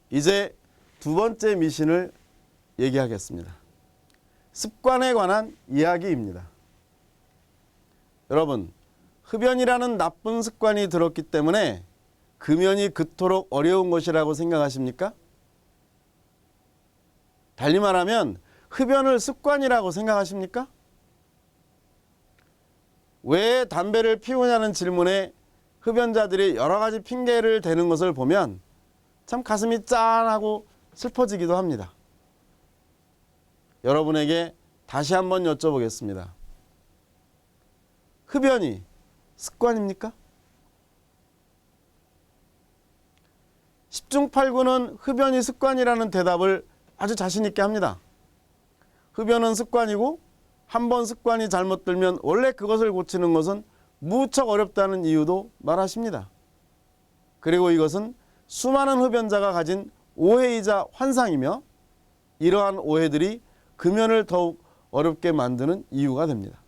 이제 두 번째 미신을 얘기하겠습니다. 습관에 관한 이야기입니다. 여러분, 흡연이라는 나쁜 습관이 들었기 때문에 금연이 그토록 어려운 것이라고 생각하십니까? 달리 말하면 흡연을 습관이라고 생각하십니까? 왜 담배를 피우냐는 질문에 흡연자들이 여러 가지 핑계를 대는 것을 보면 참 가슴이 짠하고 슬퍼지기도 합니다. 여러분에게 다시 한번 여쭤보겠습니다. 흡연이 습관입니까? 10중 8구는 흡연이 습관이라는 대답을 아주 자신 있게 합니다. 흡연은 습관이고 한 번 습관이 잘못 들면 원래 그것을 고치는 것은 무척 어렵다는 이유도 말하십니다. 그리고 이것은 수많은 흡연자가 가진 오해이자 환상이며 이러한 오해들이 금연을 더욱 어렵게 만드는 이유가 됩니다.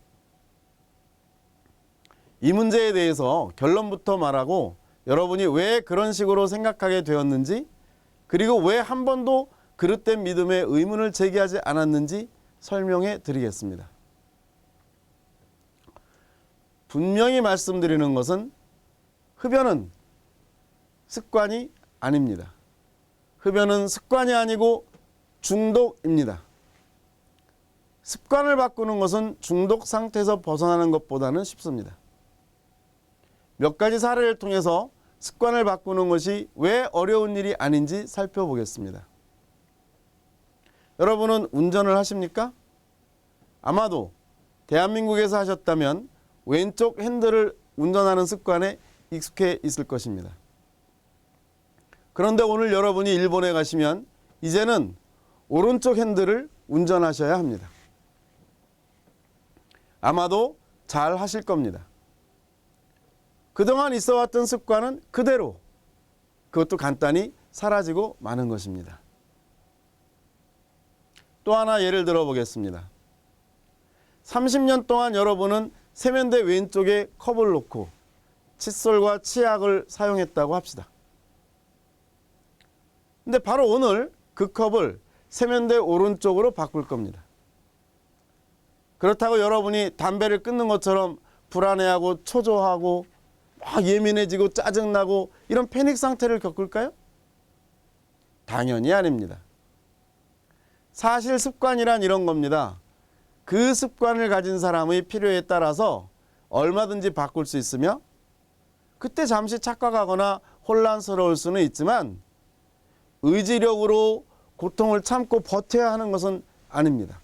이 문제에 대해서 결론부터 말하고 여러분이 왜 그런 식으로 생각하게 되었는지 그리고 왜 한 번도 그릇된 믿음의 의문을 제기하지 않았는지 설명해 드리겠습니다. 분명히 말씀드리는 것은 흡연은 습관이 아닙니다. 흡연은 습관이 아니고 중독입니다. 습관을 바꾸는 것은 중독 상태에서 벗어나는 것보다는 쉽습니다. 몇 가지 사례를 통해서 습관을 바꾸는 것이 왜 어려운 일이 아닌지 살펴보겠습니다. 여러분은 운전을 하십니까? 아마도 대한민국에서 하셨다면 왼쪽 핸들을 운전하는 습관에 익숙해 있을 것입니다. 그런데 오늘 여러분이 일본에 가시면 이제는 오른쪽 핸들을 운전하셔야 합니다. 아마도 잘 하실 겁니다. 그동안 있어왔던 습관은 그대로 그것도 간단히 사라지고 마는 것입니다. 또 하나 예를 들어 보겠습니다. 30년 동안 여러분은 세면대 왼쪽에 컵을 놓고 칫솔과 치약을 사용했다고 합시다. 근데 바로 오늘 그 컵을 세면대 오른쪽으로 바꿀 겁니다. 그렇다고 여러분이 담배를 끊는 것처럼 불안해하고 초조하고 막 예민해지고 짜증나고 이런 패닉 상태를 겪을까요? 당연히 아닙니다. 사실 습관이란 이런 겁니다. 그 습관을 가진 사람의 필요에 따라서 얼마든지 바꿀 수 있으며 그때 잠시 착각하거나 혼란스러울 수는 있지만 의지력으로 고통을 참고 버텨야 하는 것은 아닙니다.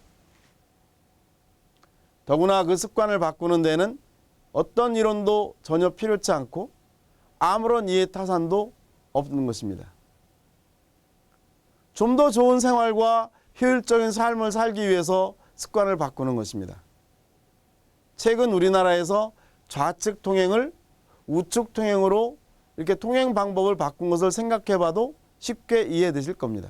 더구나 그 습관을 바꾸는 데는 어떤 이론도 전혀 필요치 않고 아무런 이해 타산도 없는 것입니다. 좀 더 좋은 생활과 효율적인 삶을 살기 위해서 습관을 바꾸는 것입니다. 최근 우리나라에서 좌측 통행을 우측 통행으로 이렇게 통행 방법을 바꾼 것을 생각해 봐도 쉽게 이해되실 겁니다.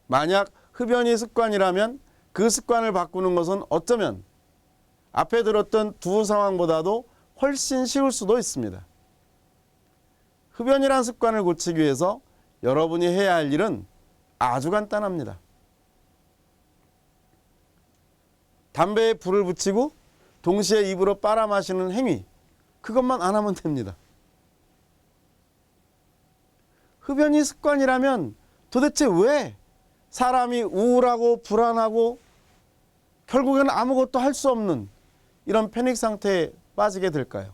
만약 흡연이 습관이라면 그 습관을 바꾸는 것은 어쩌면 앞에 들었던 두 상황보다도 훨씬 쉬울 수도 있습니다. 흡연이란 습관을 고치기 위해서 여러분이 해야 할 일은 아주 간단합니다. 담배에 불을 붙이고 동시에 입으로 빨아 마시는 행위, 그것만 안 하면 됩니다. 흡연이 습관이라면 도대체 왜 사람이 우울하고 불안하고 결국에는 아무것도 할 수 없는 이런 패닉 상태에 빠지게 될까요?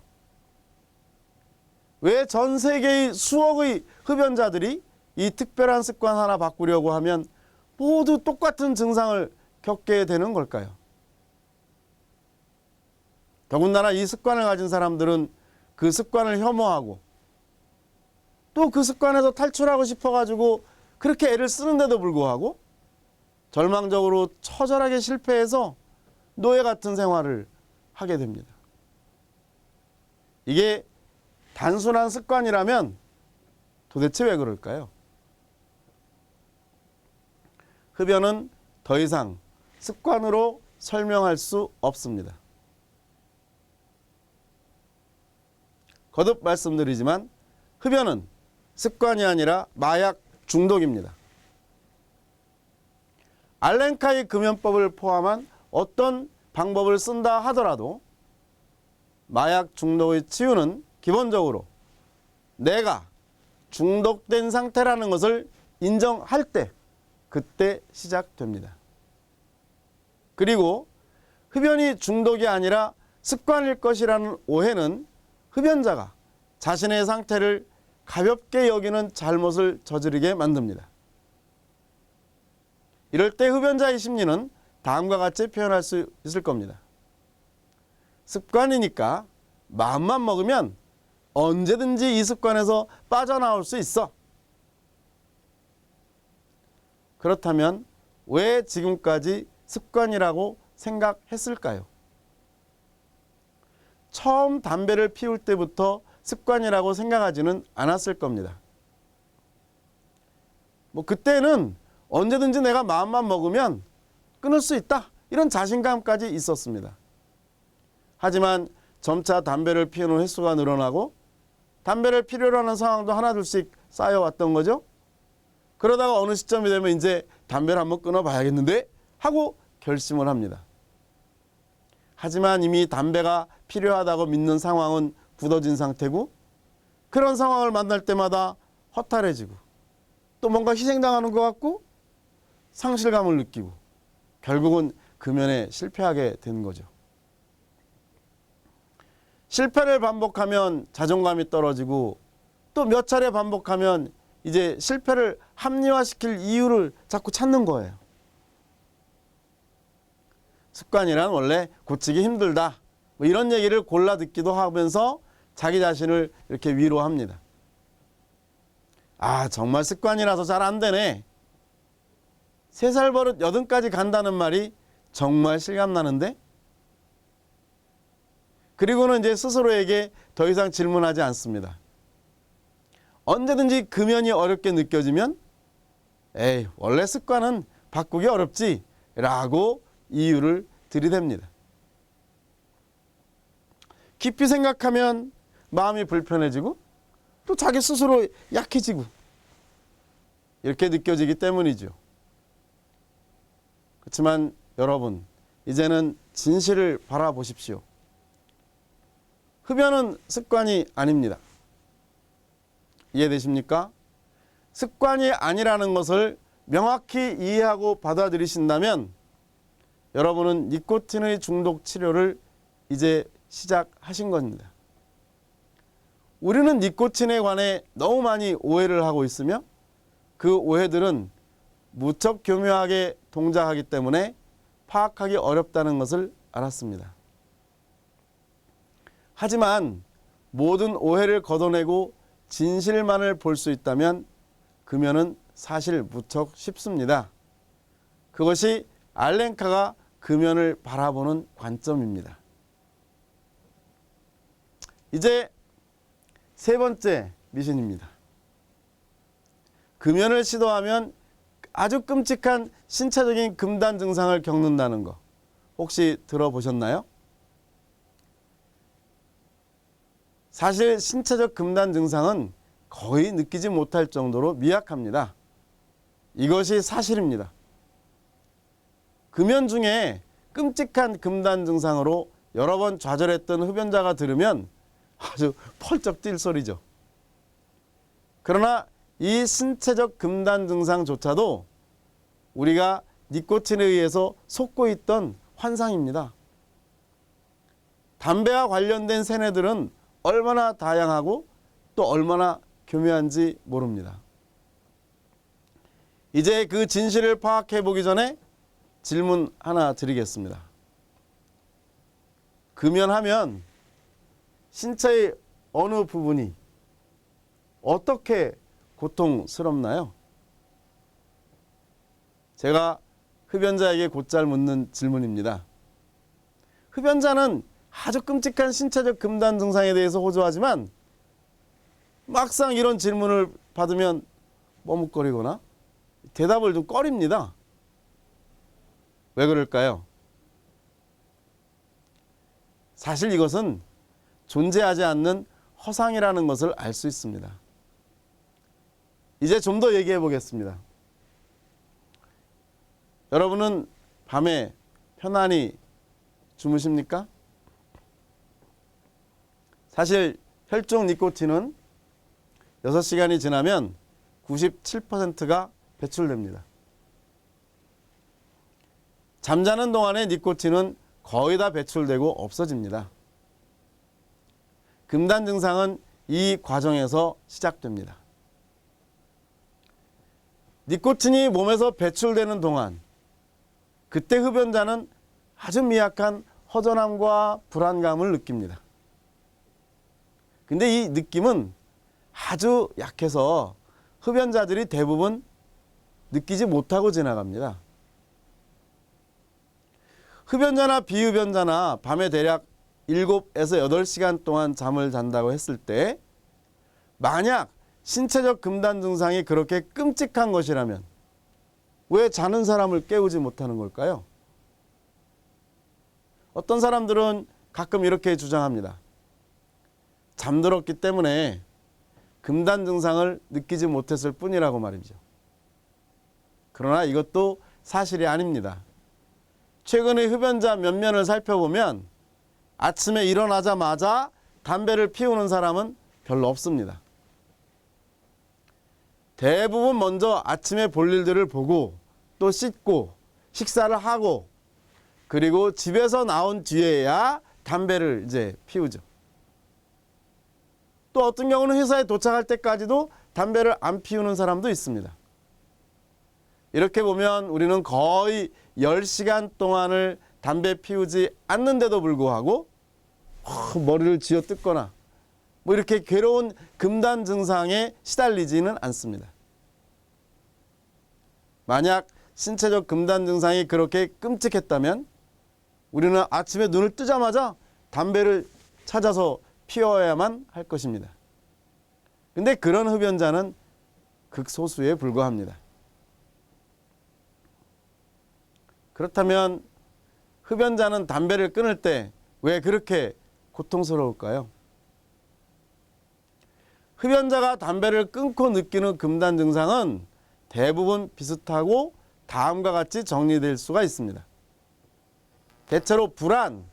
왜 전 세계의 수억의 흡연자들이 이 특별한 습관 하나 바꾸려고 하면 모두 똑같은 증상을 겪게 되는 걸까요? 더군다나 이 습관을 가진 사람들은 그 습관을 혐오하고 또 그 습관에서 탈출하고 싶어가지고 그렇게 애를 쓰는데도 불구하고 절망적으로 처절하게 실패해서 노예 같은 생활을 하게 됩니다. 이게 단순한 습관이라면 도대체 왜 그럴까요? 흡연은 더 이상 습관으로 설명할 수 없습니다. 거듭 말씀드리지만 흡연은 습관이 아니라 마약 중독입니다. 알렌카의 금연법을 포함한 어떤 방법을 쓴다 하더라도 마약 중독의 치유는 기본적으로 내가 중독된 상태라는 것을 인정할 때, 그때 시작됩니다. 그리고 흡연이 중독이 아니라 습관일 것이라는 오해는 흡연자가 자신의 상태를 가볍게 여기는 잘못을 저지르게 만듭니다. 이럴 때 흡연자의 심리는 다음과 같이 표현할 수 있을 겁니다. 습관이니까 마음만 먹으면 언제든지 이 습관에서 빠져나올 수 있어. 그렇다면 왜 지금까지 습관이라고 생각했을까요? 처음 담배를 피울 때부터 습관이라고 생각하지는 않았을 겁니다. 그때는 언제든지 내가 마음만 먹으면 끊을 수 있다, 이런 자신감까지 있었습니다. 하지만 점차 담배를 피우는 횟수가 늘어나고 담배를 피우려 하는 상황도 하나둘씩 쌓여왔던 거죠. 그러다가 어느 시점이 되면 이제 담배를 한번 끊어봐야겠는데 하고 결심을 합니다. 하지만 이미 담배가 필요하다고 믿는 상황은 굳어진 상태고, 그런 상황을 만날 때마다 허탈해지고 또 뭔가 희생당하는 것 같고 상실감을 느끼고 결국은 금연에 실패하게 되는 거죠. 실패를 반복하면 자존감이 떨어지고 또 몇 차례 반복하면 이제 실패를 합리화시킬 이유를 자꾸 찾는 거예요. 습관이란 원래 고치기 힘들다, 이런 얘기를 골라 듣기도 하면서 자기 자신을 이렇게 위로합니다. 아, 정말 습관이라서 잘 안 되네. 3살 버릇 80까지 간다는 말이 정말 실감나는데? 그리고는 이제 스스로에게 더 이상 질문하지 않습니다. 언제든지 금연이 어렵게 느껴지면 에이, 원래 습관은 바꾸기 어렵지 라고 이유를 들이댑니다. 깊이 생각하면 마음이 불편해지고 또 자기 스스로 약해지고 이렇게 느껴지기 때문이죠. 그렇지만 여러분, 이제는 진실을 바라보십시오. 흡연은 습관이 아닙니다. 이해되십니까? 습관이 아니라는 것을 명확히 이해하고 받아들이신다면 여러분은 니코틴의 중독 치료를 이제 시작하신 겁니다. 우리는 니코틴에 관해 너무 많이 오해를 하고 있으며 그 오해들은 무척 교묘하게 동작하기 때문에 파악하기 어렵다는 것을 알았습니다. 하지만 모든 오해를 걷어내고 진실만을 볼 수 있다면 금연은 사실 무척 쉽습니다. 그것이 알렌카가 금연을 바라보는 관점입니다. 이제 3번째 미션입니다. 금연을 시도하면 아주 끔찍한 신체적인 금단 증상을 겪는다는 거 혹시 들어보셨나요? 사실 신체적 금단 증상은 거의 느끼지 못할 정도로 미약합니다. 이것이 사실입니다. 금연 중에 끔찍한 금단 증상으로 여러 번 좌절했던 흡연자가 들으면 아주 펄쩍 뛸 소리죠. 그러나 이 신체적 금단 증상조차도 우리가 니코틴에 의해서 속고 있던 환상입니다. 담배와 관련된 세뇌들은 얼마나 다양하고 또 얼마나 교묘한지 모릅니다. 이제 그 진실을 파악해 보기 전에 질문 하나 드리겠습니다. 금연하면 신체의 어느 부분이 어떻게 고통스럽나요? 제가 흡연자에게 곧잘 묻는 질문입니다. 흡연자는 아주 끔찍한 신체적 금단 증상에 대해서 호소하지만 막상 이런 질문을 받으면 머뭇거리거나 대답을 좀 꺼립니다. 왜 그럴까요? 사실 이것은 존재하지 않는 허상이라는 것을 알 수 있습니다. 이제 좀 더 얘기해 보겠습니다. 여러분은 밤에 편안히 주무십니까? 사실 혈중 니코틴은 6시간이 지나면 97%가 배출됩니다. 잠자는 동안에 니코틴은 거의 다 배출되고 없어집니다. 금단 증상은 이 과정에서 시작됩니다. 니코틴이 몸에서 배출되는 동안 그때 흡연자는 아주 미약한 허전함과 불안감을 느낍니다. 근데 이 느낌은 아주 약해서 흡연자들이 대부분 느끼지 못하고 지나갑니다. 흡연자나 비흡연자나 밤에 대략 7에서 8시간 동안 잠을 잔다고 했을 때 만약 신체적 금단 증상이 그렇게 끔찍한 것이라면 왜 자는 사람을 깨우지 못하는 걸까요? 어떤 사람들은 가끔 이렇게 주장합니다. 잠들었기 때문에 금단 증상을 느끼지 못했을 뿐이라고 말이죠. 그러나 이것도 사실이 아닙니다. 최근의 흡연자 면면을 살펴보면 아침에 일어나자마자 담배를 피우는 사람은 별로 없습니다. 대부분 먼저 아침에 볼 일들을 보고 또 씻고 식사를 하고 그리고 집에서 나온 뒤에야 담배를 이제 피우죠. 또 어떤 경우는 회사에 도착할 때까지도 담배를 안 피우는 사람도 있습니다. 이렇게 보면 우리는 거의 10시간 동안을 담배 피우지 않는데도 불구하고 머리를 쥐어뜯거나 뭐 이렇게 괴로운 금단 증상에 시달리지는 않습니다. 만약 신체적 금단 증상이 그렇게 끔찍했다면 우리는 아침에 눈을 뜨자마자 담배를 찾아서 피워야만 할 것입니다. 근데 그런 흡연자는 극소수에 불과합니다. 그렇다면 흡연자는 담배를 끊을 때 왜 그렇게 고통스러울까요? 흡연자가 담배를 끊고 느끼는 금단 증상은 대부분 비슷하고 다음과 같이 정리될 수가 있습니다. 대체로 불안,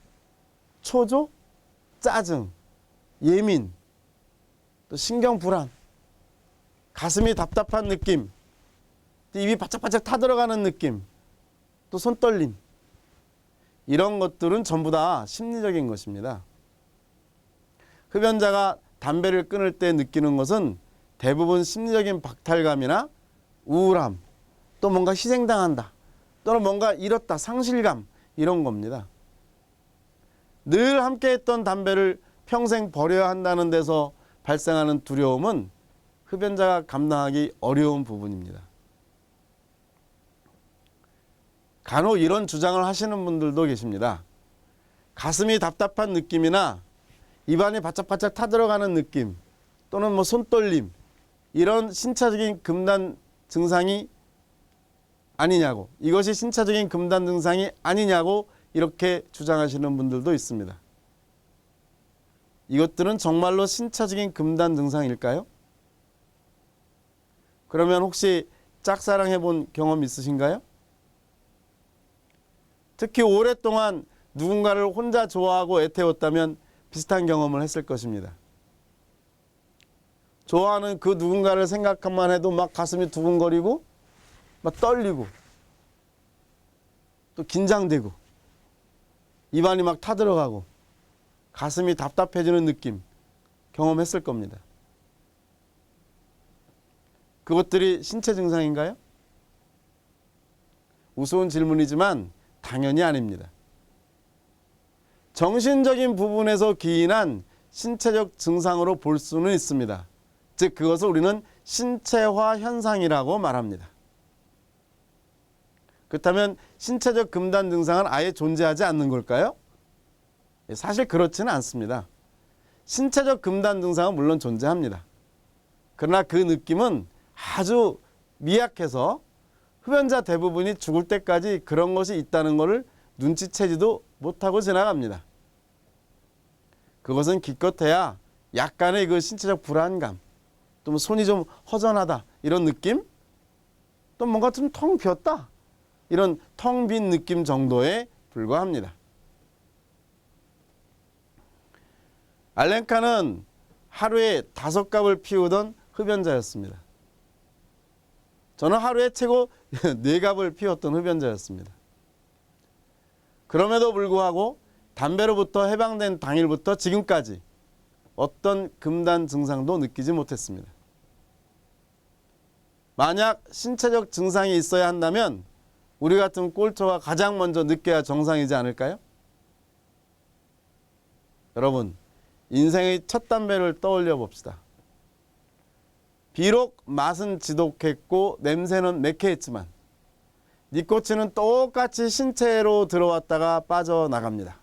초조, 짜증, 예민, 또 신경불안, 가슴이 답답한 느낌, 또 입이 바짝바짝 타들어가는 느낌, 또 손떨림, 이런 것들은 전부 다 심리적인 것입니다. 흡연자가 담배를 끊을 때 느끼는 것은 대부분 심리적인 박탈감이나 우울함, 또 뭔가 희생당한다, 또는 뭔가 잃었다, 상실감, 이런 겁니다. 늘 함께했던 담배를 평생 버려야 한다는 데서 발생하는 두려움은 흡연자가 감당하기 어려운 부분입니다. 간혹 이런 주장을 하시는 분들도 계십니다. 가슴이 답답한 느낌이나 입안이 바짝바짝 타들어가는 느낌 또는 뭐 손떨림, 이런 신체적인 금단 증상이 아니냐고, 이것이 신체적인 금단 증상이 아니냐고 이렇게 주장하시는 분들도 있습니다. 이것들은 정말로 신체적인 금단 증상일까요? 그러면 혹시 짝사랑해 본 경험 있으신가요? 특히 오랫동안 누군가를 혼자 좋아하고 애태웠다면 비슷한 경험을 했을 것입니다. 좋아하는 그 누군가를 생각만 해도 막 가슴이 두근거리고 막 떨리고 또 긴장되고 입안이 막 타들어가고 가슴이 답답해지는 느낌 경험했을 겁니다. 그것들이 신체 증상인가요? 우스운 질문이지만 당연히 아닙니다. 정신적인 부분에서 기인한 신체적 증상으로 볼 수는 있습니다. 즉 그것을 우리는 신체화 현상이라고 말합니다. 그렇다면 신체적 금단 증상은 아예 존재하지 않는 걸까요? 사실 그렇지는 않습니다. 신체적 금단 증상은 물론 존재합니다. 그러나 그 느낌은 아주 미약해서 흡연자 대부분이 죽을 때까지 그런 것이 있다는 것을 눈치채지도 못하고 지나갑니다. 그것은 기껏해야 약간의 그 신체적 불안감, 또 또 손이 좀 허전하다 이런 느낌, 또 뭔가 좀 텅 비었다 이런 텅 빈 느낌 정도에 불과합니다. 알렌카는 하루에 5갑을 피우던 흡연자였습니다. 저는 하루에 최고 4갑을 피웠던 흡연자였습니다. 그럼에도 불구하고 담배로부터 해방된 당일부터 지금까지 어떤 금단 증상도 느끼지 못했습니다. 만약 신체적 증상이 있어야 한다면 우리 같은 꼴초가 가장 먼저 느껴야 정상이지 않을까요? 여러분, 인생의 첫 담배를 떠올려 봅시다. 비록 맛은 지독했고 냄새는 매캐했지만 니코틴은 똑같이 신체로 들어왔다가 빠져나갑니다.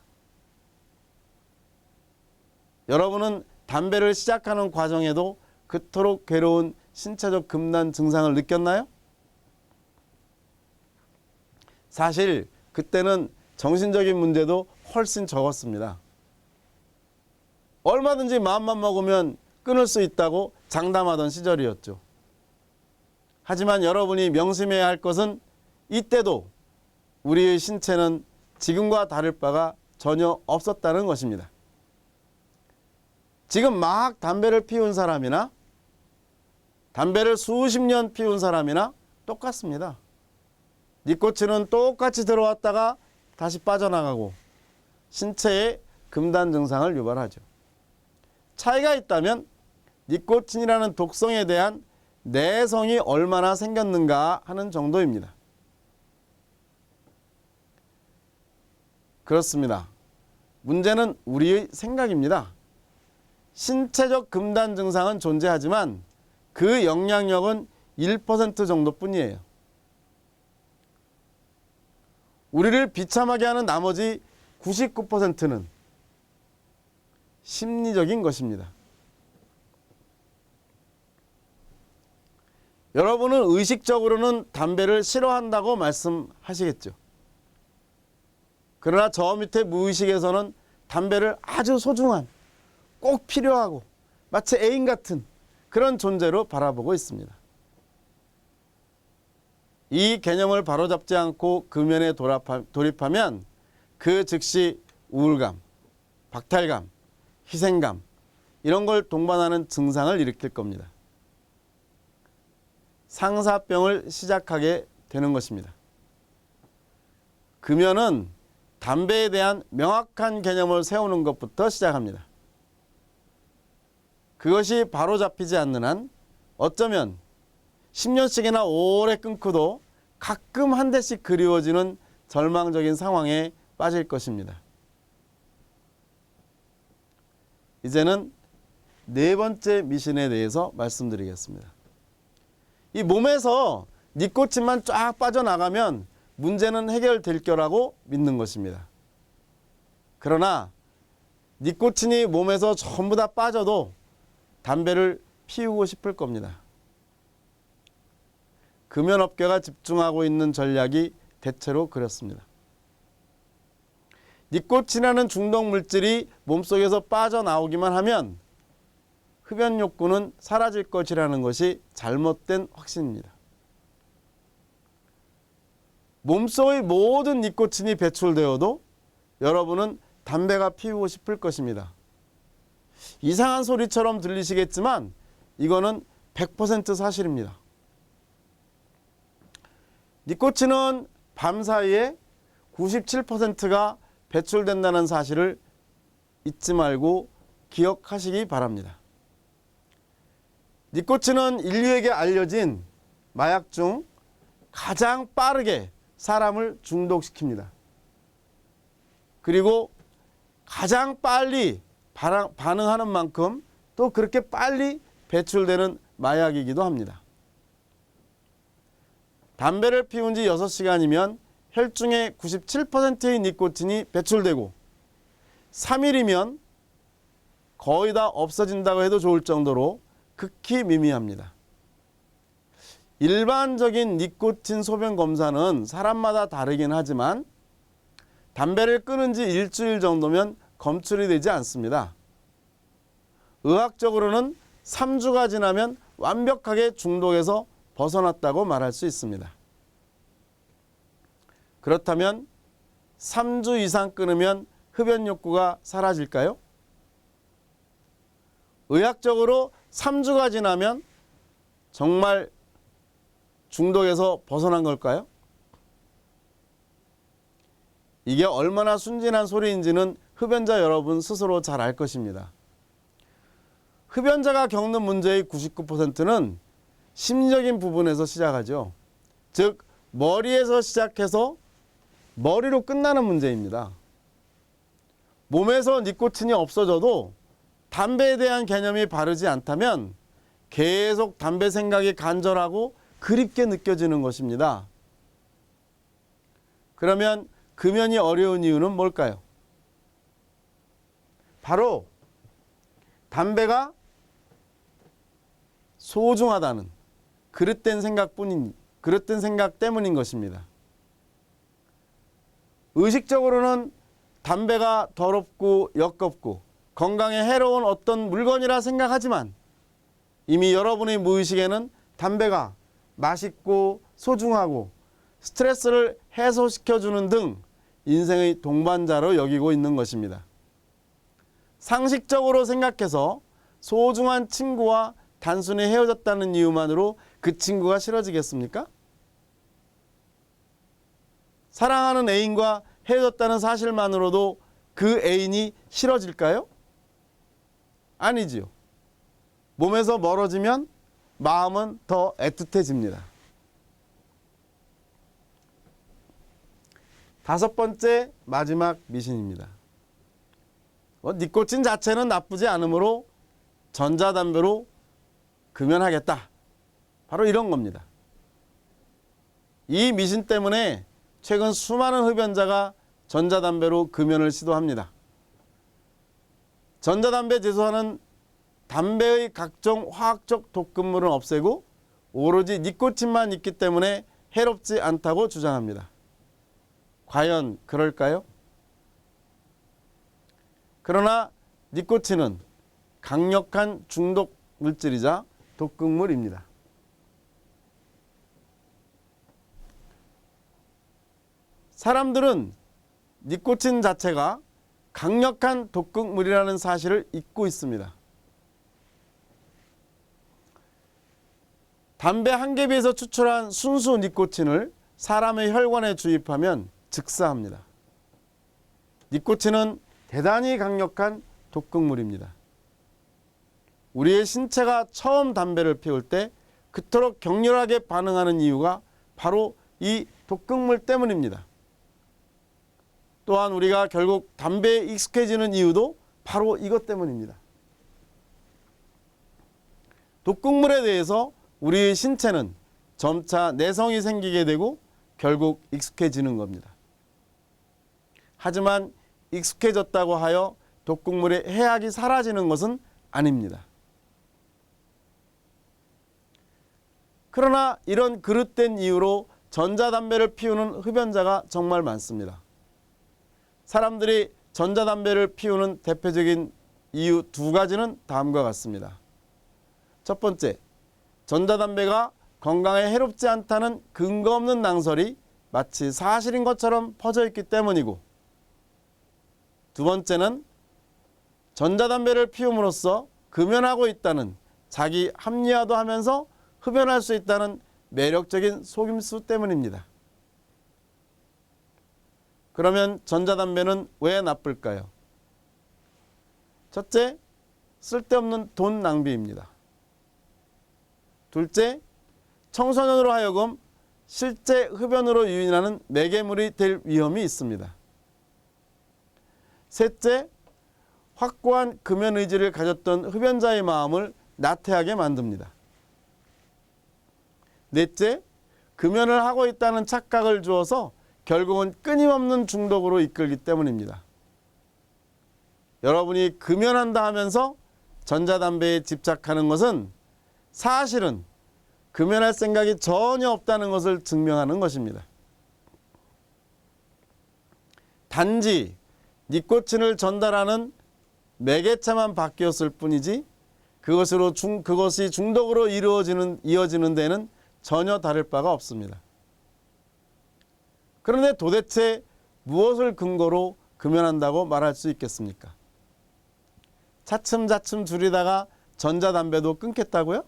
여러분은 담배를 시작하는 과정에도 그토록 괴로운 신체적 금단 증상을 느꼈나요? 사실 그때는 정신적인 문제도 훨씬 적었습니다. 얼마든지 마음만 먹으면 끊을 수 있다고 장담하던 시절이었죠. 하지만 여러분이 명심해야 할 것은 이때도 우리의 신체는 지금과 다를 바가 전혀 없었다는 것입니다. 지금 막 담배를 피운 사람이나 담배를 수십 년 피운 사람이나 똑같습니다. 니코틴은 똑같이 들어왔다가 다시 빠져나가고 신체에 금단 증상을 유발하죠. 차이가 있다면 니코틴이라는 독성에 대한 내성이 얼마나 생겼는가 하는 정도입니다. 그렇습니다. 문제는 우리의 생각입니다. 신체적 금단 증상은 존재하지만 그 영향력은 1% 정도뿐이에요. 우리를 비참하게 하는 나머지 99%는 심리적인 것입니다. 여러분은 의식적으로는 담배를 싫어한다고 말씀하시겠죠. 그러나 저 밑에 무의식에서는 담배를 아주 소중한, 꼭 필요하고 마치 애인 같은 그런 존재로 바라보고 있습니다. 이 개념을 바로잡지 않고 금연에 돌입하면 그 즉시 우울감, 박탈감, 희생감 이런 걸 동반하는 증상을 일으킬 겁니다. 상사병을 시작하게 되는 것입니다. 금연은 담배에 대한 명확한 개념을 세우는 것부터 시작합니다. 그것이 바로잡히지 않는 한 어쩌면 10년씩이나 오래 끊고도 가끔 한 대씩 그리워지는 절망적인 상황에 빠질 것입니다. 이제는 4번째 미신에 대해서 말씀드리겠습니다. 이 몸에서 니코틴만 쫙 빠져나가면 문제는 해결될 거라고 믿는 것입니다. 그러나 니코틴이 몸에서 전부 다 빠져도 담배를 피우고 싶을 겁니다. 금연업계가 집중하고 있는 전략이 대체로 그렇습니다. 니코틴이라는 중독 물질이 몸속에서 빠져나오기만 하면 흡연 욕구는 사라질 것이라는 것이 잘못된 확신입니다. 몸속의 모든 니코틴이 배출되어도 여러분은 담배가 피우고 싶을 것입니다. 이상한 소리처럼 들리시겠지만 이거는 100% 사실입니다. 니코틴은 밤 사이에 97%가 배출된다는 사실을 잊지 말고 기억하시기 바랍니다. 니코틴은 인류에게 알려진 마약 중 가장 빠르게 사람을 중독시킵니다. 그리고 가장 빨리 반응하는 만큼 또 그렇게 빨리 배출되는 마약이기도 합니다. 담배를 피운 지 6시간이면 혈중의 97%의 니코틴이 배출되고 3일이면 거의 다 없어진다고 해도 좋을 정도로 극히 미미합니다. 일반적인 니코틴 소변 검사는 사람마다 다르긴 하지만 담배를 끊은 지 일주일 정도면 검출이 되지 않습니다. 의학적으로는 3주가 지나면 완벽하게 중독에서 벗어났다고 말할 수 있습니다. 그렇다면 3주 이상 끊으면 흡연 욕구가 사라질까요? 의학적으로 3주가 지나면 정말 중독에서 벗어난 걸까요? 이게 얼마나 순진한 소리인지는 흡연자 여러분 스스로 잘 알 것입니다. 흡연자가 겪는 문제의 99%는 심리적인 부분에서 시작하죠. 즉 머리에서 시작해서 머리로 끝나는 문제입니다. 몸에서 니코틴이 없어져도 담배에 대한 개념이 바르지 않다면 계속 담배 생각이 간절하고 그립게 느껴지는 것입니다. 그러면 금연이 어려운 이유는 뭘까요? 바로 담배가 소중하다는 그릇된 생각 때문인 것입니다. 의식적으로는 담배가 더럽고 역겹고 건강에 해로운 어떤 물건이라 생각하지만 이미 여러분의 무의식에는 담배가 맛있고 소중하고 스트레스를 해소시켜주는 등 인생의 동반자로 여기고 있는 것입니다. 상식적으로 생각해서 소중한 친구와 단순히 헤어졌다는 이유만으로 그 친구가 싫어지겠습니까? 사랑하는 애인과 헤어졌다는 사실만으로도 그 애인이 싫어질까요? 아니지요. 몸에서 멀어지면 마음은 더 애틋해집니다. 5번째 마지막 미신입니다. 니코틴 자체는 나쁘지 않으므로 전자담배로 금연하겠다. 바로 이런 겁니다. 이 미신 때문에 최근 수많은 흡연자가 전자담배로 금연을 시도합니다. 전자담배 제조사는 담배의 각종 화학적 독극물은 없애고 오로지 니코틴만 있기 때문에 해롭지 않다고 주장합니다. 과연 그럴까요? 그러나 니코틴은 강력한 중독 물질이자 독극물입니다. 사람들은 니코틴 자체가 강력한 독극물이라는 사실을 잊고 있습니다. 담배 한 개비에서 추출한 순수 니코틴을 사람의 혈관에 주입하면 즉사합니다. 니코틴은 대단히 강력한 독극물입니다. 우리의 신체가 처음 담배를 피울 때 그토록 격렬하게 반응하는 이유가 바로 이 독극물 때문입니다. 또한 우리가 결국 담배에 익숙해지는 이유도 바로 이것 때문입니다. 독극물에 대해서 우리의 신체는 점차 내성이 생기게 되고 결국 익숙해지는 겁니다. 하지만 익숙해졌다고 하여 독극물의 해악이 사라지는 것은 아닙니다. 그러나 이런 그릇된 이유로 전자담배를 피우는 흡연자가 정말 많습니다. 사람들이 전자담배를 피우는 대표적인 이유 2가지는 다음과 같습니다. 첫 번째, 전자담배가 건강에 해롭지 않다는 근거 없는 낭설이 마치 사실인 것처럼 퍼져 있기 때문이고, 두 번째는 전자담배를 피움으로써 금연하고 있다는 자기 합리화도 하면서 흡연할 수 있다는 매력적인 속임수 때문입니다. 그러면 전자담배는 왜 나쁠까요? 첫째, 쓸데없는 돈 낭비입니다. 둘째, 청소년으로 하여금 실제 흡연으로 유인하는 매개물이 될 위험이 있습니다. 셋째, 확고한 금연 의지를 가졌던 흡연자의 마음을 나태하게 만듭니다. 넷째, 금연을 하고 있다는 착각을 주어서 결국은 끊임없는 중독으로 이끌기 때문입니다. 여러분이 금연한다 하면서 전자담배에 집착하는 것은 사실은 금연할 생각이 전혀 없다는 것을 증명하는 것입니다. 단지 니코틴을 전달하는 매개체만 바뀌었을 뿐이지 그것이 중독으로 이어지는 데는 전혀 다를 바가 없습니다. 그런데 도대체 무엇을 근거로 금연한다고 말할 수 있겠습니까? 차츰차츰 줄이다가 전자담배도 끊겠다고요?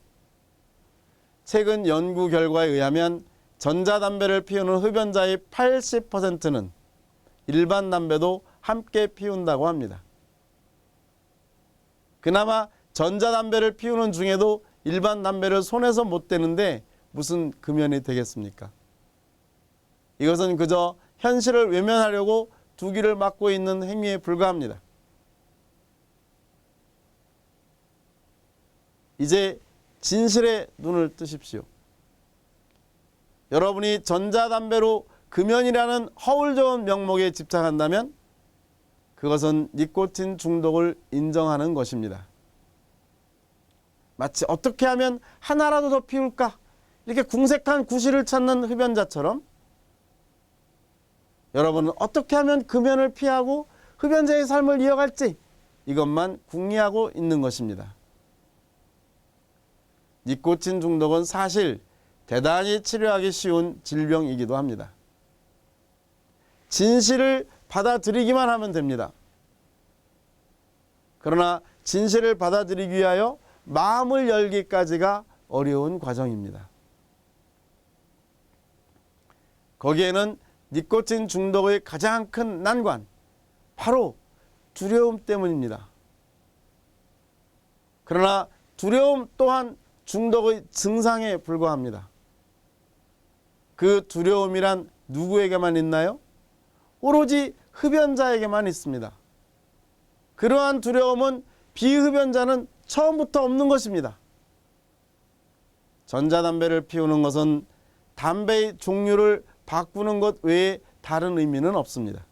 최근 연구 결과에 의하면 전자담배를 피우는 흡연자의 80%는 일반 담배도 함께 피운다고 합니다. 그나마 전자담배를 피우는 중에도 일반 담배를 손에서 못 대는데 무슨 금연이 되겠습니까? 이것은 그저 현실을 외면하려고 두기를 막고 있는 행위에 불과합니다. 이제 진실의 눈을 뜨십시오. 여러분이 전자담배로 금연이라는 허울 좋은 명목에 집착한다면 그것은 니코틴 중독을 인정하는 것입니다. 마치 어떻게 하면 하나라도 더 피울까 이렇게 궁색한 구실을 찾는 흡연자처럼 여러분은 어떻게 하면 금연을 피하고 흡연자의 삶을 이어갈지 이것만 궁리하고 있는 것입니다. 니코틴 중독은 사실 대단히 치료하기 쉬운 질병이기도 합니다. 진실을 받아들이기만 하면 됩니다. 그러나 진실을 받아들이기 위하여 마음을 열기까지가 어려운 과정입니다. 거기에는 니코틴 중독의 가장 큰 난관, 바로 두려움 때문입니다. 그러나 두려움 또한 중독의 증상에 불과합니다. 그 두려움이란 누구에게만 있나요? 오로지 흡연자에게만 있습니다. 그러한 두려움은 비흡연자는 처음부터 없는 것입니다. 전자담배를 피우는 것은 담배의 종류를 바꾸는 것 외에 다른 의미는 없습니다.